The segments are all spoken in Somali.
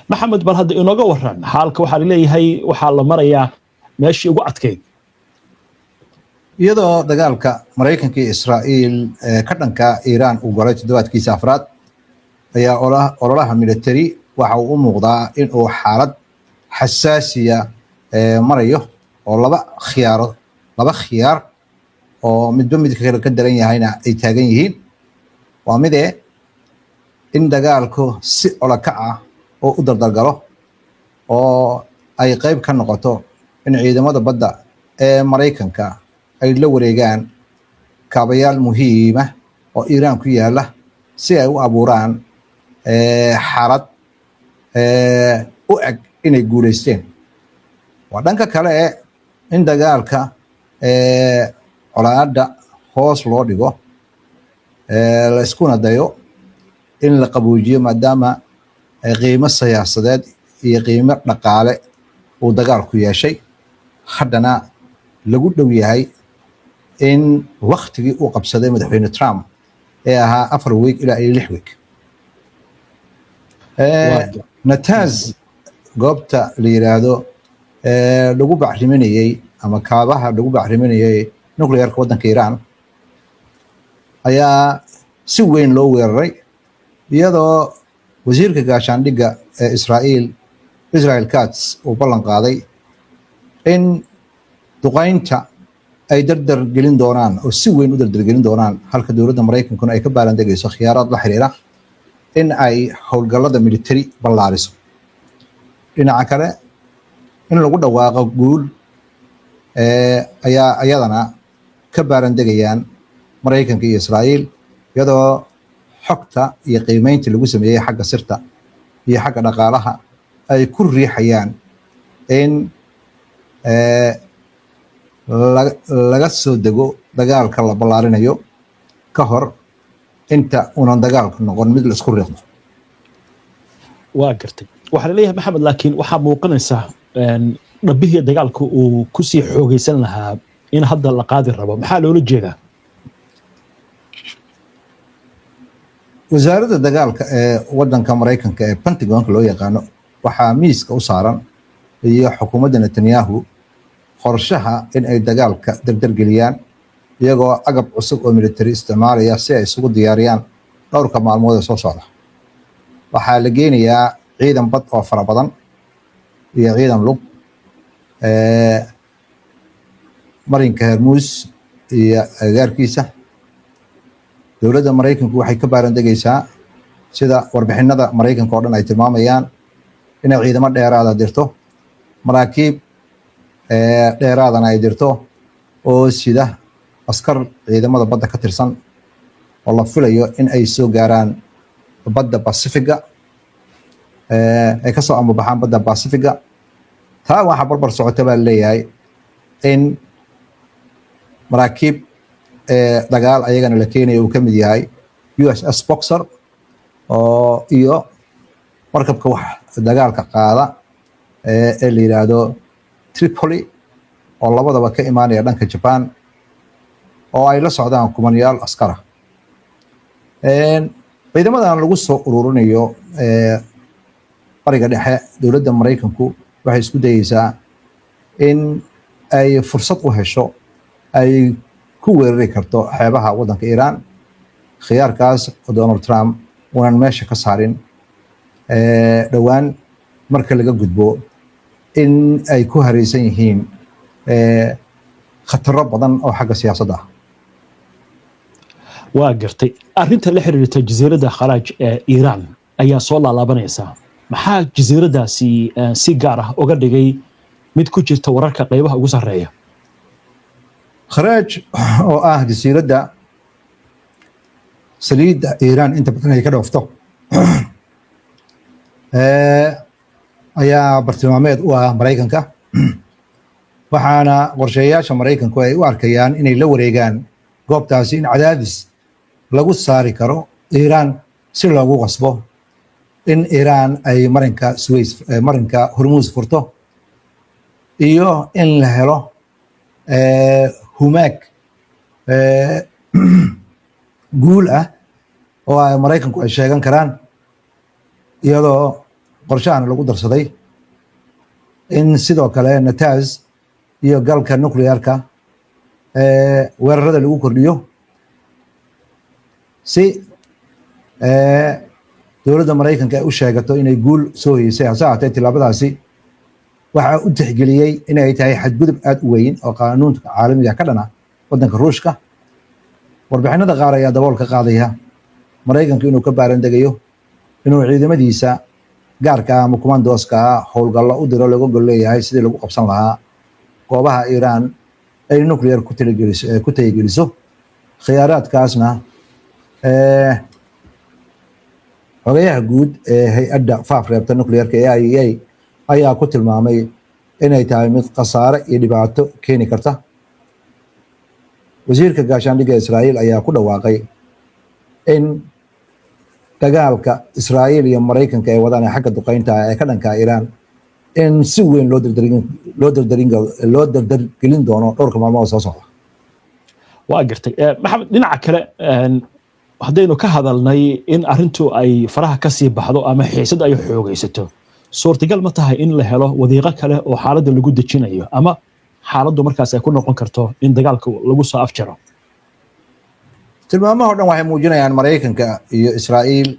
maxamed bal hadda inooga waran xaalka waxaa laleeyahay waxaa la marayaa meeshii ugu adkayd iyadoo dagaalka Mareykanka iyo Israa'iil ka dhanka Iiraan uu galay toddobaadkiisa afraad ayaa ololaha military waxa uu u muuqdaa in uu xaalad xasaasiya marayo oo laba khiyaar oo midba midka kale ka daran yahayna ay taagan yihiin waa mid in dagaalku si olakac ah oo u dardar-galo oo ay qayb ka noqoto in ciidamada badda ee Mareykanka ay la wareegaan kaabayaal muhiim ah oo Iiraan ku yaala si ay u abuuraan xaalad u eg inay guuleysteen. waa dhanka kale in dagaalka colaadda hoos loo dhigo la iskuna dayo in la qaboojiyo maadaama qiimo siyaasadeed iyo qiimo dhaqaale uu dagaalku yeeshay haddana lagu dhow yahay in waqtigii uu qabsaday madaxweyne Trump ee ahaa 4 week ilaa 6 week Natanz goobta la yiraahdo lagu bacriminayay ama kaabaha lagu bacriminayay nuclearka waddanka Iiraan ayaa si weyn loo weeraray iyadoo wasiirka gaashaandhigga ee Israel Katz uu ballan qaaday in duqeynta ay dardar gelin doonaan oo si weyn u dardar gelin doonaan halka dowladda Mareykankuna ay ka baalandegayso khiyaarad la xiriira in ay howlgallada military ballaariso. dhinaca kale in lagu dhawaaqo guul ayaa ayadana ka baalandegayaan Mareykanka iyo Israa'iil iyadoo xogta iyo qiimeynta lagu sameeyay xagga sirta iyo xagga dhaqaalaha ay ku riixayaan in laga soo dego dagaalka la ballaarinayo ka hor inta unan dagaalku noqon mid la isku riixdo. waa gartay waxaa laleeyahay maxamed laakiin waxaa muuqanaysa dhabbihii dagaalka uu kusii xoogaysan lahaa in hadda la qaadi rabo maxaa loola jeedaa wasaaradda dagaalka ee waddanka Mareykanka ee Pentagonka loo yaqaano waxaa miiska u saaran iyo xukuumadda Netanyahu qorshaha in ay dagaalka dardar geliyaan iyagoo agab cusub oo military isticmaalaya si ay isugu diyaariyaan dhowrka maalmood ee soo socda. waxaa la geenayaa ciidan bad oo fara badan iyo ciidan lug marinka Hormuz iyo agagaarkiisa. dowladda Mareykanku waxay ka baalandegaysaa sida warbixinada Mareykanka oo dhan ay tilmaamayaan inay ciidamo dheeraada dirto maraakiib dheeraadana ay dirto oo sida askar ciidamada badda ka tirsan oo la filayo in ay soo gaaraan badda Pacifiga ay ka soo ambabaxaan badda Pacifiga. taa waxaa barbar socota baa leeyahay in maraakiib dagaal ayagana la keenayo uu ka mid yahay USS Boxer oo iyo markabka wax dagaalka qaada ee la yiraahdo Tripoli oo labadaba ka imaanaya dhanka Japan oo ay la socdaan kumanyaal askara. ciidamadan lagu soo ururinayo bariga dhexe dowladda Mareykanku waxay isku dayaysaa in ay fursad u hesho ay ku weerari karto xeebaha waddanka Iiraan. khiyaarkaas Donald Trump uunan meesha ka saarin dhowaan marka laga gudbo in ay ku hareysan yihiin khataro badan oo xagga siyaasadda ah. waa gartay arrinta la xiriirta jasiiradda Kharaaj ee Iiraan ayaa soo laalaabanaysa maxaa jasiiradaasi si gaar ah uga dhigay mid ku jirta wararka qaybaha ugu sarreeya Kharaaj oo ah jasiiradda saliidda Iiraan inta badan ay ka dhoofto ayaa bartilmaameed u ah Mareykanka waxaana qorshayaasha Mareykanku ay u arkayaan inay la wareegaan goobtaasi in cadaadis lagu saari karo Iiraan si loogu qasbo in Iiraan ay marinka Hormuz furto iyo in la helo humaag guul ah oo ay Mareykanku ay sheegan karaan iyadoo qorshahana lagu darsaday in sidoo kale Natanz iyo galka nuclearka weerarada lagu kordhiyo si dowladda Mareykanka ay u sheegato inay guul soo heysay. hase ahaatee tilaabadaasi waxaa u tixgeliyey inay tahay xadgudub aad u weyn oo qaanuunka caalamiga ka dhana waddanka Ruushka. warbixinada qaar ayaa dabool ka qaadaya Mareykanka inuu ka baarandegayo inuu ciidamadiisa gaarka ama commandoska howlgallo u diro lagu gol leeyahay sidii lagu qabsan lahaa goobaha Iran ay nuclear ku tayageliso. khiyaaraadkaasna xogayaha guud ee hay-adda faafreebta nuclearka ee IAEA ayaa ku tilmaamay inay tahay mid khasaare iyo dhibaato keeni karta. wasiirka gaashaandhigga Israa'iil ayaa ku dhawaaqay in dagaalka Israa'iil iyo Mareykanka ee wadaan xagga duqeynta ee ka dhanka Iran in si weyn loo dardargelin doono dhowrka maalmood soo socda. waa gartay maxamed, dhinaca kale haddaynu ka hadalnay in arrintu ay faraha ka sii baxdo ama xiisad ay xoogaysato, suurtagal ma tahay in la helo wadiiqo kale oo xaaladda lagu dejinayo ama xaaladdu markaas ay ku noqon karto in dagaalka lagu soo afjaro? tilmaamaha oo dhan waxay muujinayaan Mareykanka iyo Israa'iil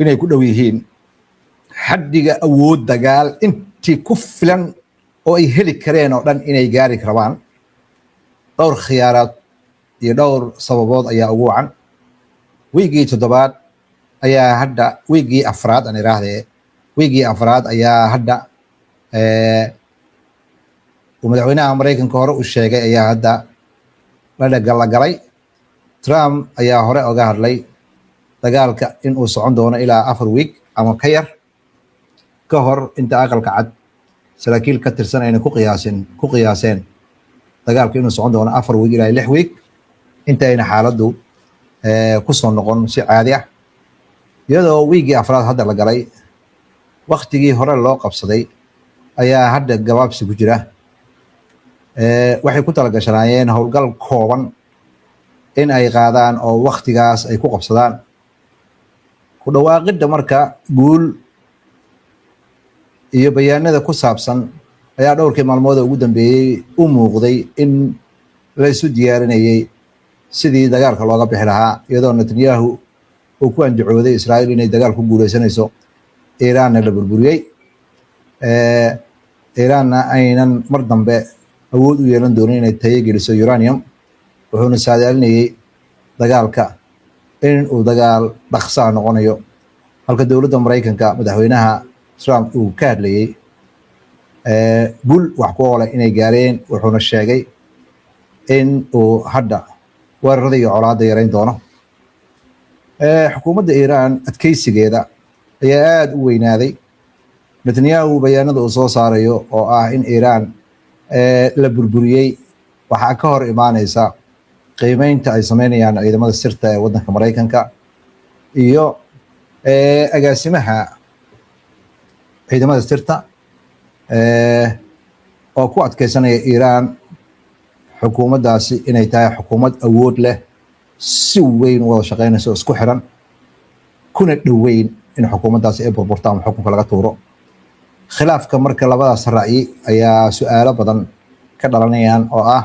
inay ku dhow yihiin xaddiga awood dagaal intii ku filan oo ay heli kareen oo dhan inay gaari rabaan. dhowr khiyaaraad iyo dhowr sababood ayaa ugu wacan. wiigii toddobaad ayaa hadda wiigii afraad aan iraahdee wiigii afraad ayaa hadda madaxweynaha Mareykanka hore u sheegay ayaa hadda la galay. Trump ayaa hore oga hadlay dagaalka in uu socon doono ilaa 4 wiig ama ka yar ka hor inta aqalka cad saraakiil ka tirsan ayna ku qiyaaseen dagaalka inuu socon doono 4 wiig ilaa 6 wiig inta ayna xaaladdu ku soo noqon si caadi ah. iyadoo wiigii afraad hadda la galay, waqtigii hore loo qabsaday ayaa hadda gabaabsi ku jira. waxay ku talagashanaayeen howlgal kooban in ay qaadaan oo waqtigaas ay ku qabsadaan. ku dhawaaqidda marka guul iyo bayaanada ku saabsan ayaa dhowrkii maalmood ugu dambeeyey u muuqday in la isu diyaarinayay sidii dagaalka looga bixi lahaa, iyadoo Netanyahu uu ku andacooday Israa'iil inay dagaal ku guuleysanayso, Iranna la burburiyey. Iranna aynan mar dambe awood u yeelan doonin inay tayageliso uranium, wuxuuna saadaalinayay dagaalka in uu dagaal dhaqsaa noqonayo. halka dowladda Mareykanka madaxweynaha Trump uu ka hadlayay guul wax ku oole inay gaareen, wuxuuna sheegay in uu hadda weerarada iyo colaadda yarayn doono. xukuumadda Iran adkeysigeeda ayaa aad u weynaaday. Netanyahu bayaanada uu soo saarayo oo ah in Iran la burburiyey waxaa ka hor imaanaysa qiimeynta ay sameynayaan ciidamada sirta ee waddanka Mareykanka iyo agaasimaha ciidamada sirta oo ku adkeysanaya Iran xukuumaddaasi inay tahay xukuumad awood leh, si weyn u wada shaqeynaysa oo isku xiran, kuna dhoweyn in xukuumaddaasi ay burburto ama xukunka laga tuuro. khilaafka marka labadaas ra'yi ayaa su'aalo badan ka dhalanayaan oo ah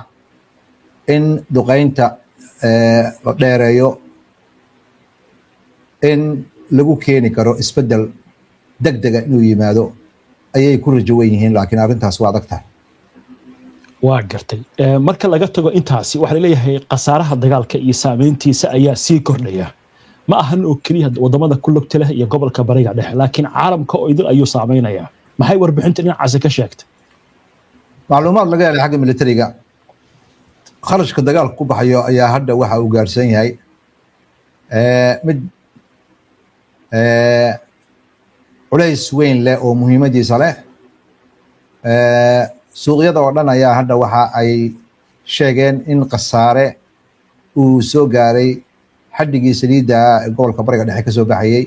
in duqeynta la dheereeyo, in lagu keeni karo isbeddel degdega inuu yimaado ayay ku rajo weyn yihiin, laakiin arrintaas waa adag tahay. waa gartay. marka laga tago intaasi, waxaa laleeyahay khasaaraha dagaalka iyo saameyntiisa ayaa sii kordhaya. ma ahan oo keliya wadamada ku lugta leh iyo gobolka bariga dhexe, laakiin caalamka oo idil ayuu saameynaya. maxay warbixinta dhinacaasi ka sheegtay? macluumaad laga helay xagga militariga, kharashka dagaalka ku baxayo ayaa hadda waxa uu gaarsan yahay mid culays weyn leh oo muhiimadiisa leh. suuqyada oo dhan ayaa hadda waxa ay sheegeen in khasaare uu soo gaaray xaddigii saliidda ee gobolka bariga dhexe ka soo baxayay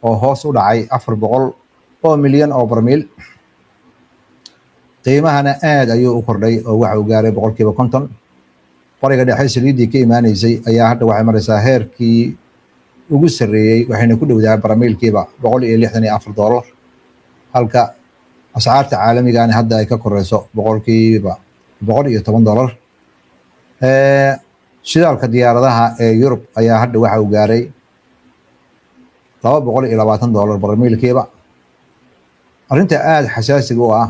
oo hoos u dhacay 400 milyan oo barmiil. qiimahana aad ayuu u kordhay oo waxa uu gaaray 50%. bariga dhexe saliiddii ka imaanaysay ayaa hadda waxay maraysaa heerkii ugu sarreeyey, waxayna ku dhowdahay barmiilkiiba $164. halka ascaarta caalamigaani hadda ay ka koreyso boqolkiiba $110. shidaalka diyaaradaha ee Yurub ayaa hadda waxa uu gaaray $220 barmiilkiiba. arrinta aad xasaasiga u ah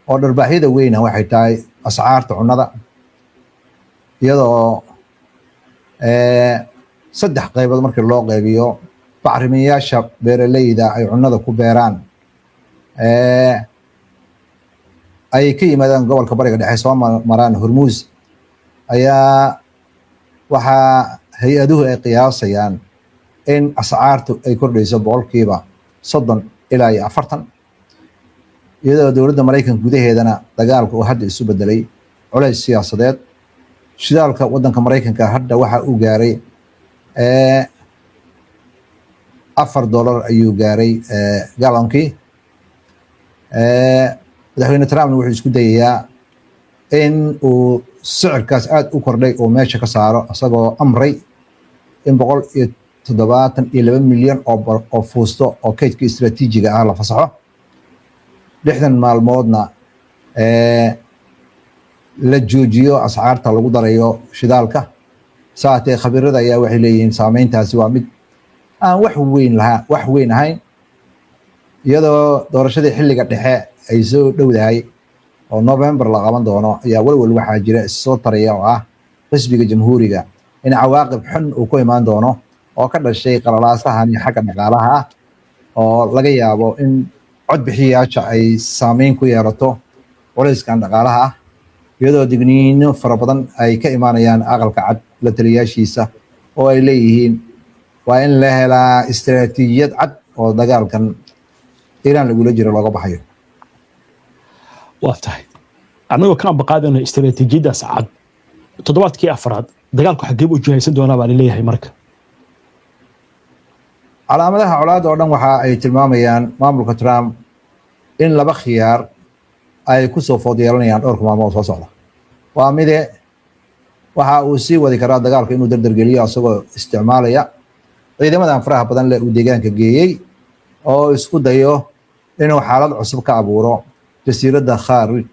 oo dharbaaxyada weyna waxay tahay ascaarta cunnada, iyadoo saddex qaybood markii loo qaybiyo bacrimiyaasha beeraleyda ay cunnada ku beeraan ay ka yimaadaan gobolka bariga dhexe soo maraan Hormuuz, ayaa waxaa hay-aduhu ay qiyaasayaan in ascaartu ay kordhayso boqolkiiba 30 ilaa 40, iyadoo dowladda Mareykanka gudaheedana dagaalka uu hadda isu bedelay culays siyaasadeed. shidaalka waddanka Mareykanka hadda waxa uu gaaray $4 ayuu gaaray galonkii. madaxweyne Trump wuxuu isku dayayaa in uu sicirkaas aad u kordhay oo meesha ka saaro, isagoo amray in 172 milyan oo fuusto oo kaydka istiraatiijiga ah la fasaxo 60 maalmoodna la joojiyo ascaarta lagu darayo shidaalka. saatee khabiirada ayaa waxay leeyihiin saameyntaasi waa mid aan wax weyn ahayn, iyadoo doorashadii xilliga dhexe ay soo dhowdahay oo November la qaban doono ayaa walwal waxaa jira soo taraya oo ah xisbiga jamhuuriga in cawaaqib xun uu ku imaan doono oo ka dhashay qalalaasahan xagga dhaqaalaha ah, oo laga yaabo in codbixiyayaasha ay saameyn ku yeelato culayskan dhaqaalaha ah, iyadoo digniino fara badan ay ka imaanayaan aqalka cad la taliyaashiisa oo ay leeyihiin waa in la helaa istiraatiijiyad cad oo dagaalkan Iiraan lagula jiro looga baxayo. waa tahay annagoo ka ambaqaadayna istiraatiijiyadaas cad toddobaadkii afraad dagaalku xaggee u jihaysan doonaa baa leeyahay. marka calaamadaha colaadda oo dhan waxa ay tilmaamayaan maamulka Trump in laba khiyaar ay ku soo food yeelanayaan dhowrka maalmood soo socda. waa mide waxa uu sii wadi karaa dagaalka inuu dardargeliyo isagoo isticmaalaya ciidamadan faraha badan leh uu deegaanka geeyey oo isku dayo inuu xaalad cusub ka abuuro jasiiradda Kharij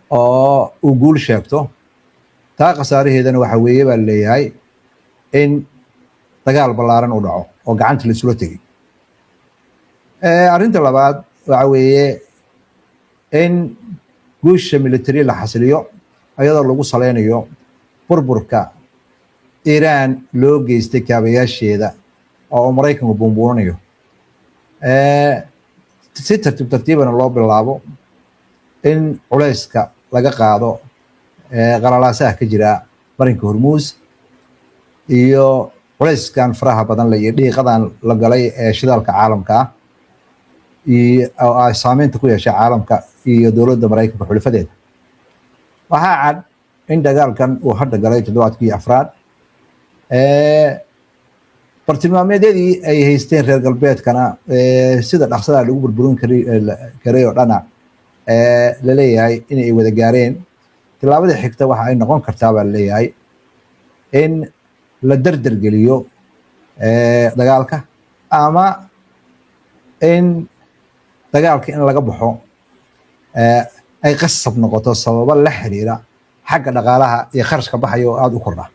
oo uu guul sheegto. taa khasaaraheedana waxa weeye baa leeyahay in dagaal ballaaran uu dhaco oo gacanta la isula tegay. arrinta labaad waxa weeye in guusha military la xasiliyo iyadoo lagu saleynayo burburka Iiraan loo geystay kaabayaasheeda oo Mareykanku buunbuunanayo. si tartiibana loo bilaabo in culayska laga qaado qalalaasaha ka jira marinka Hormuuz iyo culayskan faraha badan iyo dhiiqadan la galay ee shidaalka caalamka iyo ay saameynta ku yeeshay caalamka iyo dowladda Mareykanka xulafadeeda. waxaa cad in dagaalkan uu hadda galay toddobaadkii afraad. bartilmaameedyadii ay haysteen reer galbeedkana sida dhaqsada lagu burburin karay oo dhana la leeyahay in ay wada gaareen. tilaabada xigta waxa ay noqon kartaa baa leeyahay in la dardargeliyo dagaalka, ama in dagaalka in laga baxo ay qasab noqoto sababo la xiriira xagga dhaqaalaha iyo kharashka baxaya oo aad u kordha.